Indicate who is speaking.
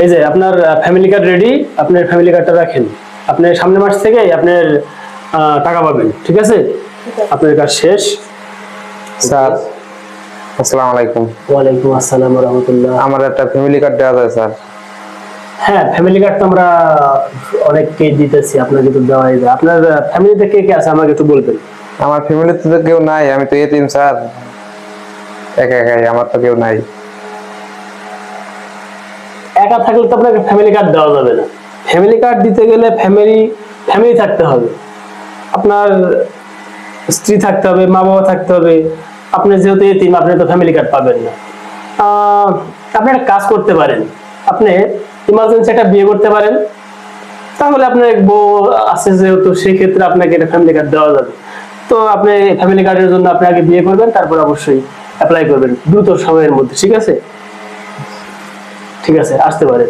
Speaker 1: এই যে আপনার ফ্যামিলি কার্ড রেডি, আপনার ফ্যামিলি কার্ডটা রাখেন। আপনি সামনের মাস থেকে আপনার টাকা পাবেন, ঠিক আছে? আপনার কাজ শেষ।
Speaker 2: স্যার আসসালামু আলাইকুম।
Speaker 1: ওয়ালাইকুম আসসালাম ওয়া রাহমাতুল্লাহ।
Speaker 2: আমার একটা ফ্যামিলি কার্ড দেওয়া যায় স্যার?
Speaker 1: হ্যাঁ, ফ্যামিলি কার্ড তো আমরা অনেককে দিতেছি, আপনাকে তো দেওয়াই যায়। আপনার ফ্যামিলিতে কে কে আছে আমাকে একটু বলবেন?
Speaker 2: আমার ফ্যামিলিতে তো কেউ নাই, আমি তো এতিম স্যার, একা একাই, আমার তো কেউ নাই।
Speaker 1: একা থাকলে তো আপনাকে ফ্যামিলি কার্ড দেওয়া যাবে না। ফ্যামিলি কার্ড দিতে গেলে ফ্যামিলি থাকতে হবে। আপনার স্ত্রী থাকতে হবে, মা বাবা থাকতে হবে। আপনি যেহেতু এতিম, আপনি তো ফ্যামিলি কার্ড পাবেন না। আপনি একটা কাজ করতে পারেন, আপনি ইমার্জেন্সি একটা বিয়ে করতে পারেন। তাহলে আপনার বউ আছে যেহেতু, সেই ক্ষেত্রে আপনাকে একটা ফ্যামিলি কার্ড দেওয়া যাবে। তো আপনি ফ্যামিলি কার্ডের জন্য আপনি আগে বিয়ে করবেন, তারপর অবশ্যই অ্যাপ্লাই করবেন দ্রুত সময়ের মধ্যে, ঠিক আছে? ঠিক আছে, আসতে পারেন।